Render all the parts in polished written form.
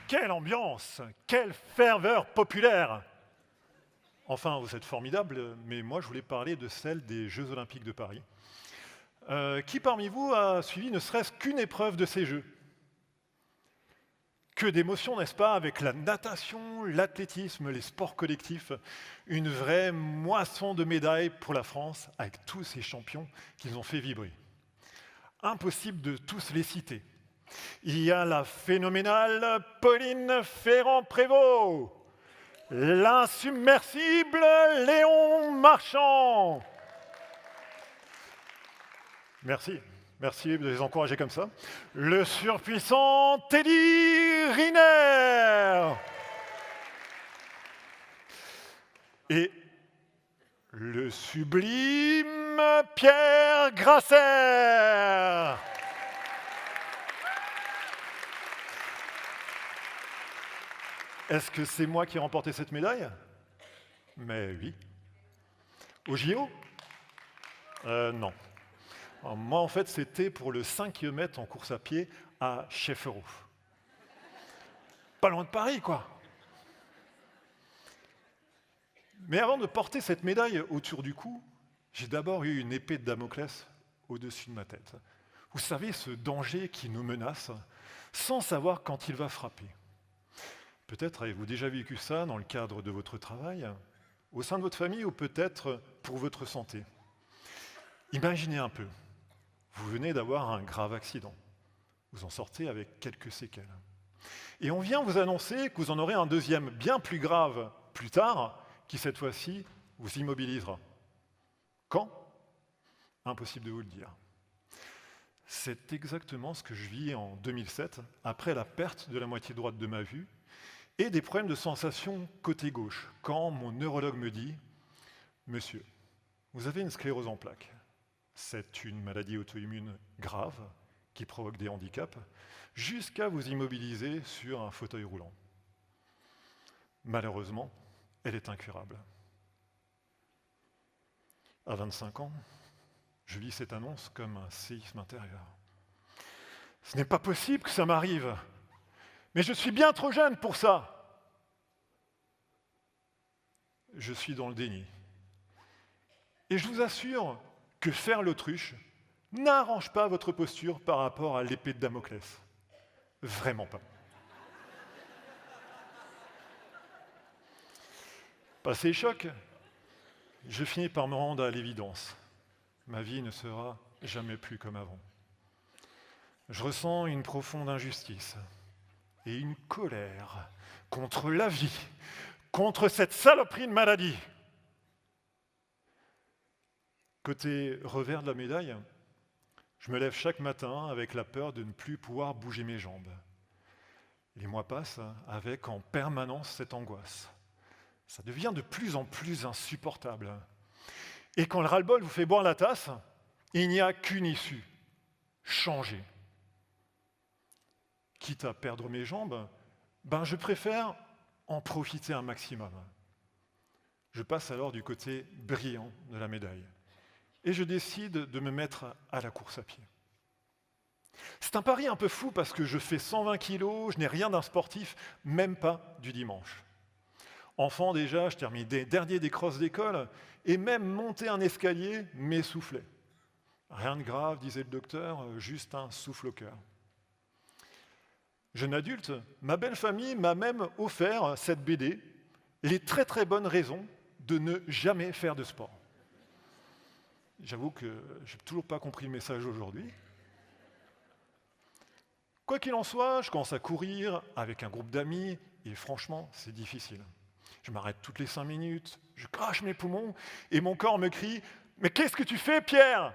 Quelle ambiance! Quelle ferveur populaire! Enfin, vous êtes formidables, mais moi je voulais parler de celle des Jeux Olympiques de Paris. Qui parmi vous a suivi ne serait-ce qu'une épreuve de ces Jeux? Que d'émotions, n'est-ce pas, avec la natation, l'athlétisme, les sports collectifs, une vraie moisson de médailles pour la France, avec tous ces champions qui nous ont fait vibrer. Impossible de tous les citer. Il y a la phénoménale Pauline Ferrand-Prévot, l'insubmersible Léon Marchand. Merci. Merci de les encourager comme ça. Le surpuissant Teddy Riner. Et le sublime Pierre Grasser. Est-ce que c'est moi qui ai remporté cette médaille? Mais oui. Au JO? Non. Alors, moi, en fait, c'était pour le 5 km en course à pied à Chefferoux. Pas loin de Paris, quoi. Mais avant de porter cette médaille autour du cou, j'ai d'abord eu une épée de Damoclès au-dessus de ma tête. Vous savez, ce danger qui nous menace, sans savoir quand il va frapper. Peut-être avez-vous déjà vécu ça dans le cadre de votre travail, au sein de votre famille ou peut-être pour votre santé. Imaginez un peu, vous venez d'avoir un grave accident. Vous en sortez avec quelques séquelles. Et on vient vous annoncer que vous en aurez un deuxième bien plus grave plus tard, qui cette fois-ci vous immobilisera. Quand? Impossible de vous le dire. C'est exactement ce que je vis en 2007, après la perte de la moitié droite de ma vue, et des problèmes de sensation côté gauche, quand mon neurologue me dit « Monsieur, vous avez une sclérose en plaques. C'est une maladie auto-immune grave qui provoque des handicaps, jusqu'à vous immobiliser sur un fauteuil roulant. Malheureusement, elle est incurable. » À 25 ans, je lis cette annonce comme un séisme intérieur. Ce n'est pas possible que ça m'arrive, mais je suis bien trop jeune pour ça. Je suis dans le déni. Et je vous assure que faire l'autruche n'arrange pas votre posture par rapport à l'épée de Damoclès. Vraiment pas. Passé le choc, je finis par me rendre à l'évidence. Ma vie ne sera jamais plus comme avant. Je ressens une profonde injustice et une colère contre la vie, contre cette saloperie de maladie. Côté revers de la médaille, je me lève chaque matin avec la peur de ne plus pouvoir bouger mes jambes. Les mois passent avec en permanence cette angoisse. Ça devient de plus en plus insupportable. Et quand le ras-le-bol vous fait boire la tasse, il n'y a qu'une issue, changer. Quitte à perdre mes jambes, je préfère en profiter un maximum. Je passe alors du côté brillant de la médaille. Et je décide de me mettre à la course à pied. C'est un pari un peu fou parce que je fais 120 kilos, je n'ai rien d'un sportif, même pas du dimanche. Enfant déjà, je termine dernier des crosses d'école et même monter un escalier m'essoufflait. Rien de grave, disait le docteur, juste un souffle au cœur. Jeune adulte, ma belle famille m'a même offert cette BD, Les très très bonnes raisons de ne jamais faire de sport. J'avoue que je n'ai toujours pas compris le message aujourd'hui. Quoi qu'il en soit, je commence à courir avec un groupe d'amis et franchement, c'est difficile. Je m'arrête toutes les 5 minutes, je crache mes poumons et mon corps me crie « Mais qu'est-ce que tu fais, Pierre?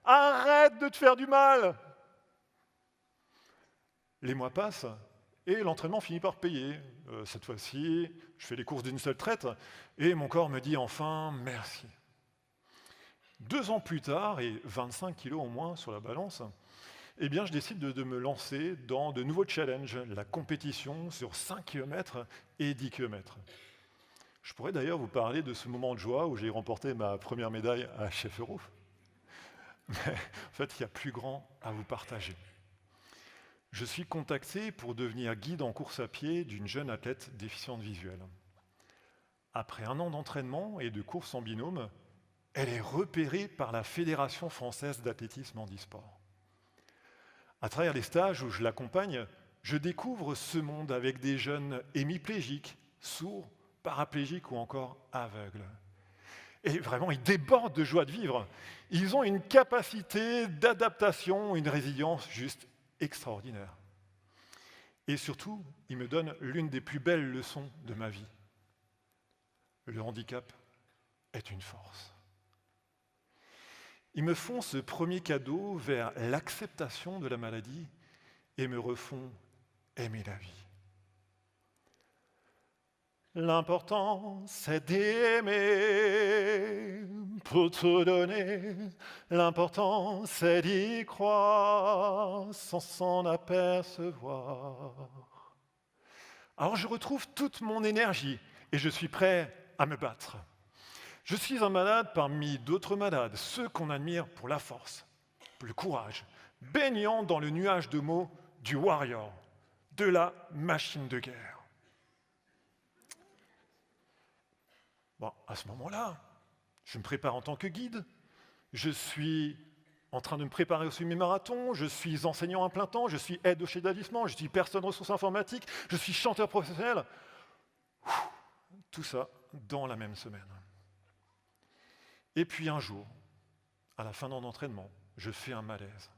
Arrête de te faire du mal !» Les mois passent et l'entraînement finit par payer. Cette fois-ci, je fais les courses d'une seule traite et mon corps me dit enfin « Merci ». 2 ans plus tard, et 25 kilos en moins sur la balance, je décide de me lancer dans de nouveaux challenges, la compétition sur 5 km et 10 km. Je pourrais d'ailleurs vous parler de ce moment de joie où j'ai remporté ma première médaille à Chefferoux. Mais en fait, il y a plus grand à vous partager. Je suis contacté pour devenir guide en course à pied d'une jeune athlète déficiente visuelle. Après 1 an d'entraînement et de course en binôme, elle est repérée par la Fédération française d'athlétisme handisport. À travers les stages où je l'accompagne, je découvre ce monde avec des jeunes hémiplégiques, sourds, paraplégiques ou encore aveugles. Et vraiment, ils débordent de joie de vivre. Ils ont une capacité d'adaptation, une résilience juste extraordinaire. Et surtout, ils me donnent l'une des plus belles leçons de ma vie. Le handicap est une force. Ils me font ce premier cadeau vers l'acceptation de la maladie et me refont aimer la vie. L'important, c'est d'aimer pour tout donner. L'important, c'est d'y croire sans s'en apercevoir. Alors je retrouve toute mon énergie et je suis prêt à me battre. Je suis un malade parmi d'autres malades, ceux qu'on admire pour la force, le courage, baignant dans le nuage de mots du warrior, de la machine de guerre. Bon, à ce moment-là, je me prépare en tant que guide, je suis en train de me préparer au semi-marathon, je suis enseignant à plein temps, je suis aide au chef d'établissement, je suis personne ressources informatiques, je suis chanteur professionnel. Tout ça dans la même semaine. Et puis un jour, à la fin d'un entraînement, je fais un malaise.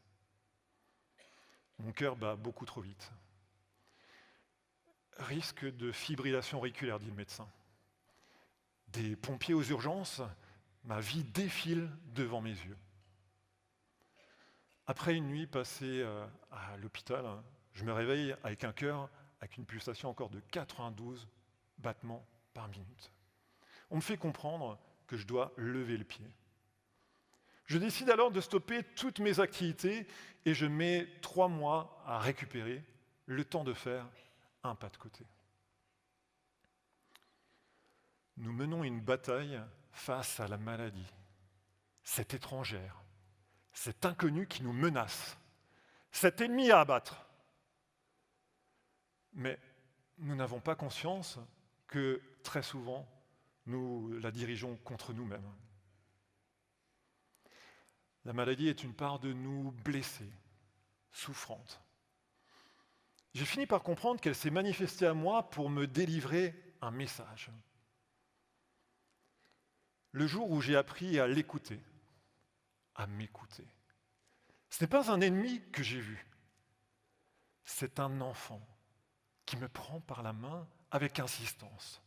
Mon cœur bat beaucoup trop vite. Risque de fibrillation auriculaire, dit le médecin. Des pompiers aux urgences, ma vie défile devant mes yeux. Après une nuit passée à l'hôpital, je me réveille avec un cœur avec une pulsation encore de 92 battements par minute. On me fait comprendre que je dois lever le pied. Je décide alors de stopper toutes mes activités et je mets 3 mois à récupérer, le temps de faire un pas de côté. Nous menons une bataille face à la maladie, cette étrangère, cet inconnu qui nous menace, cet ennemi à abattre. Mais nous n'avons pas conscience que très souvent, nous la dirigeons contre nous-mêmes. La maladie est une part de nous blessée, souffrante. J'ai fini par comprendre qu'elle s'est manifestée à moi pour me délivrer un message. Le jour où j'ai appris à l'écouter, à m'écouter. Ce n'est pas un ennemi que j'ai vu, c'est un enfant qui me prend par la main avec insistance.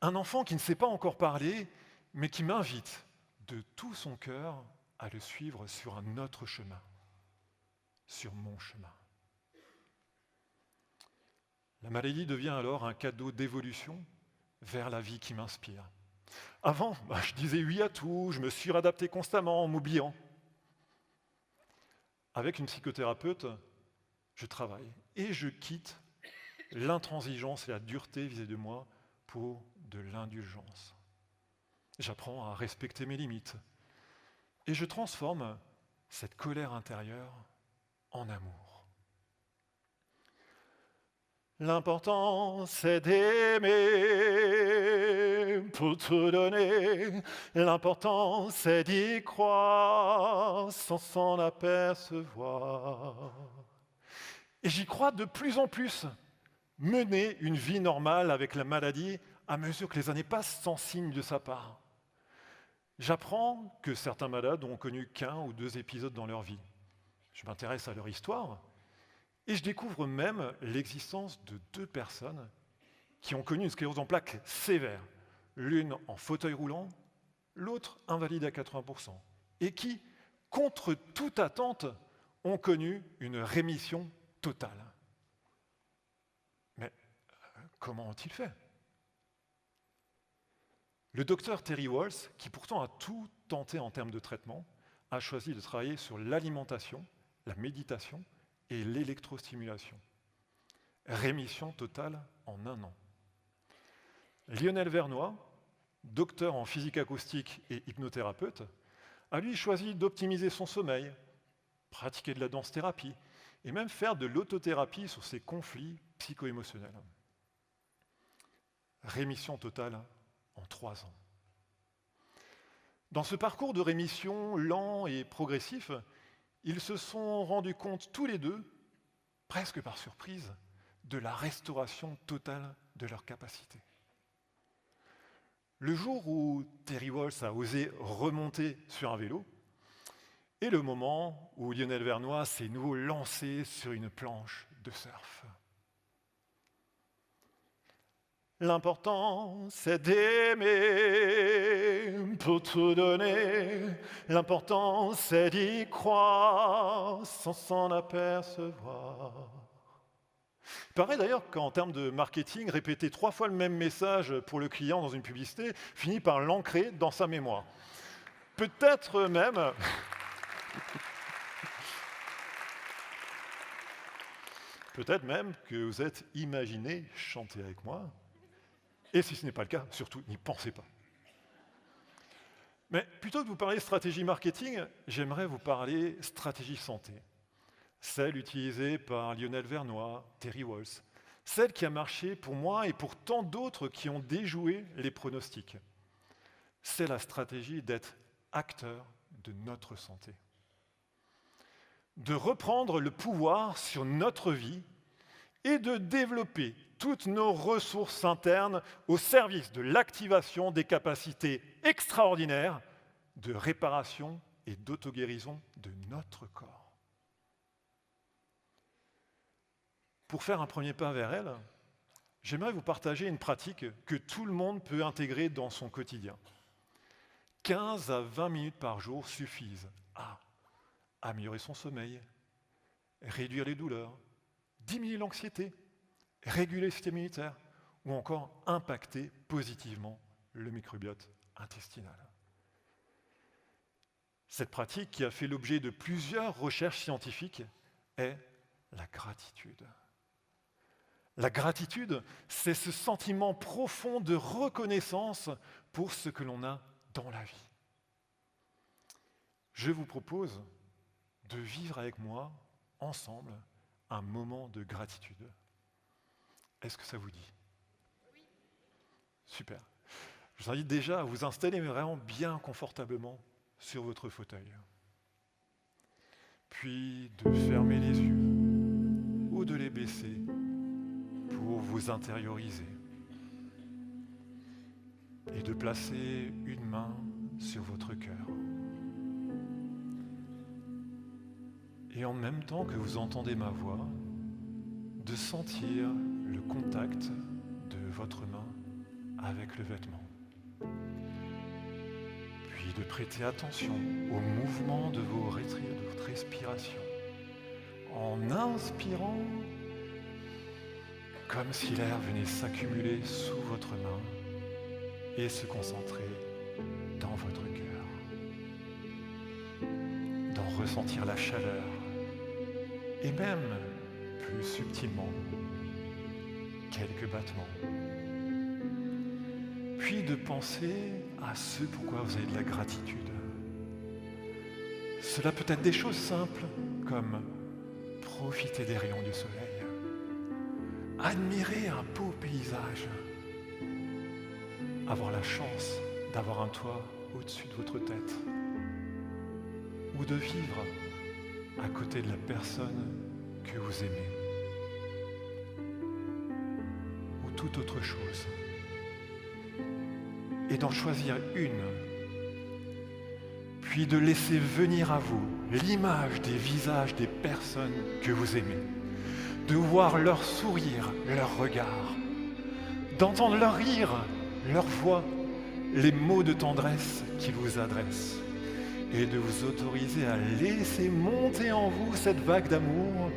Un enfant qui ne sait pas encore parler, mais qui m'invite de tout son cœur à le suivre sur un autre chemin, sur mon chemin. La maladie devient alors un cadeau d'évolution vers la vie qui m'inspire. Avant, je disais oui à tout, je me suis réadapté constamment en m'oubliant. Avec une psychothérapeute, je travaille et je quitte l'intransigeance et la dureté vis-à-vis de moi pour de l'indulgence. J'apprends à respecter mes limites et je transforme cette colère intérieure en amour. L'important, c'est d'aimer pour tout donner. L'important, c'est d'y croire sans s'en apercevoir. Et j'y crois de plus en plus. Mener une vie normale avec la maladie à mesure que les années passent sans signe de sa part. J'apprends que certains malades ont connu qu'1 ou 2 épisodes dans leur vie. Je m'intéresse à leur histoire. Et je découvre même l'existence de 2 personnes qui ont connu une sclérose en plaques sévère, l'une en fauteuil roulant, l'autre invalide à 80%, et qui, contre toute attente, ont connu une rémission totale. Mais comment ont-ils fait ? Le docteur Terry Walls, qui pourtant a tout tenté en termes de traitement, a choisi de travailler sur l'alimentation, la méditation, et l'électrostimulation. Rémission totale en 1 an. Lionel Vernois, docteur en physique acoustique et hypnothérapeute, a lui choisi d'optimiser son sommeil, pratiquer de la danse-thérapie et même faire de l'autothérapie sur ces conflits psycho-émotionnels. Rémission totale en 3 ans. Dans ce parcours de rémission lent et progressif, ils se sont rendus compte tous les deux, presque par surprise, de la restauration totale de leurs capacités. Le jour où Terry Walsh a osé remonter sur un vélo, et le moment où Lionel Vernois s'est nouveau lancé sur une planche de surf. L'important, c'est d'aimer pour tout donner. L'important, c'est d'y croire sans s'en apercevoir. Il paraît d'ailleurs qu'en termes de marketing, répéter 3 fois le même message pour le client dans une publicité finit par l'ancrer dans sa mémoire. Peut-être même... Peut-être même que vous êtes imaginé chanter avec moi. Et si ce n'est pas le cas, surtout, n'y pensez pas. Mais plutôt que de vous parler stratégie marketing, j'aimerais vous parler stratégie santé. Celle utilisée par Lionel Vernois, Terry Walsh. Celle qui a marché pour moi et pour tant d'autres qui ont déjoué les pronostics. C'est la stratégie d'être acteur de notre santé. De reprendre le pouvoir sur notre vie et de développer toutes nos ressources internes au service de l'activation des capacités extraordinaires de réparation et d'auto-guérison de notre corps. Pour faire un premier pas vers elle, j'aimerais vous partager une pratique que tout le monde peut intégrer dans son quotidien. 15 à 20 minutes par jour suffisent à améliorer son sommeil, réduire les douleurs, diminuer l'anxiété, réguler le système immunitaire ou encore impacter positivement le microbiote intestinal. Cette pratique, qui a fait l'objet de plusieurs recherches scientifiques, est la gratitude. La gratitude, c'est ce sentiment profond de reconnaissance pour ce que l'on a dans la vie. Je vous propose de vivre avec moi, ensemble, un moment de gratitude. Est-ce que ça vous dit? Oui. Super. Je vous invite déjà à vous installer vraiment bien confortablement sur votre fauteuil. Puis de fermer les yeux ou de les baisser pour vous intérioriser. Et de placer une main sur votre cœur. Et en même temps que vous entendez ma voix, de sentir le contact de votre main avec le vêtement. Puis de prêter attention au mouvement de votre respiration. En inspirant, comme si l'air venait s'accumuler sous votre main et se concentrer dans votre cœur. D'en ressentir la chaleur et même, plus subtilement, quelques battements. Puis de penser à ce pourquoi vous avez de la gratitude. Cela peut être des choses simples comme profiter des rayons du soleil, admirer un beau paysage, avoir la chance d'avoir un toit au-dessus de votre tête, ou de vivre à côté de la personne que vous aimez, ou toute autre chose, et d'en choisir une, puis de laisser venir à vous l'image des visages des personnes que vous aimez, de voir leur sourire, leur regard, d'entendre leur rire, leur voix, les mots de tendresse qu'ils vous adressent, et de vous autoriser à laisser monter en vous cette vague d'amour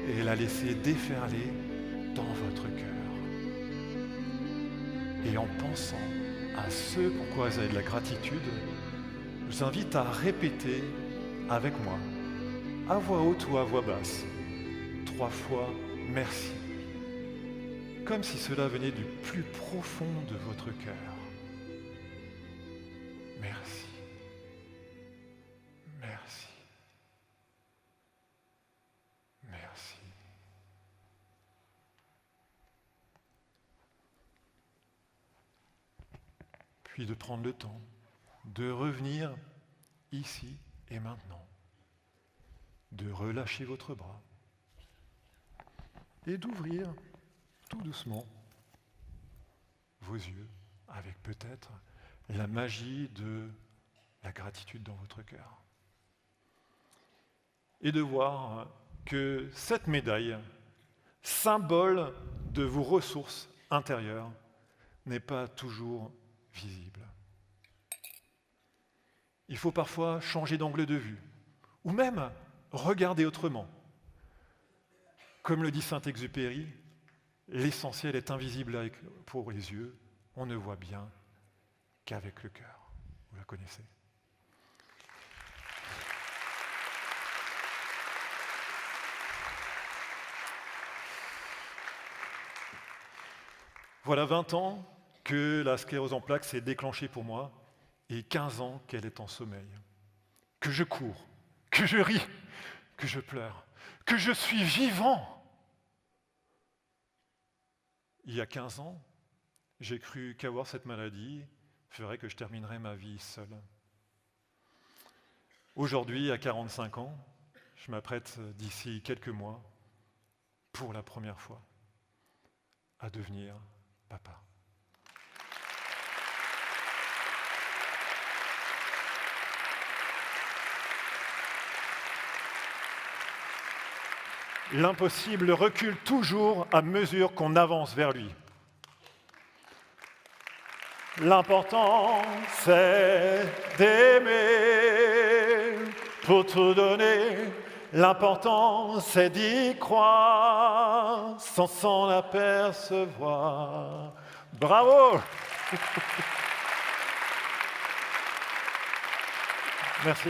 et la laisser déferler dans votre cœur. Et en pensant à ce pourquoi vous avez de la gratitude, je vous invite à répéter avec moi, à voix haute ou à voix basse, 3 fois merci, comme si cela venait du plus profond de votre cœur. Merci. Merci. Merci. puis de prendre le temps de revenir ici et maintenant, de relâcher votre bras et d'ouvrir tout doucement vos yeux avec peut-être la magie de la gratitude dans votre cœur. Et de voir que cette médaille, symbole de vos ressources intérieures, n'est pas toujours visible. Il faut parfois changer d'angle de vue, ou même regarder autrement. Comme le dit Saint-Exupéry, l'essentiel est invisible pour les yeux, on ne voit bien qu'avec le cœur. Vous la connaissez. Voilà 20 ans que la sclérose en plaques s'est déclenchée pour moi et 15 ans qu'elle est en sommeil. Que je cours, que je ris, que je pleure, que je suis vivant. Il y a 15 ans, j'ai cru qu'avoir cette maladie ferait que je terminerais ma vie seul. Aujourd'hui, à 45 ans, je m'apprête d'ici quelques mois, pour la première fois, à devenir papa. L'impossible recule toujours à mesure qu'on avance vers lui. L'important, c'est d'aimer pour tout donner. L'important, c'est d'y croire sans s'en apercevoir. Bravo! Merci.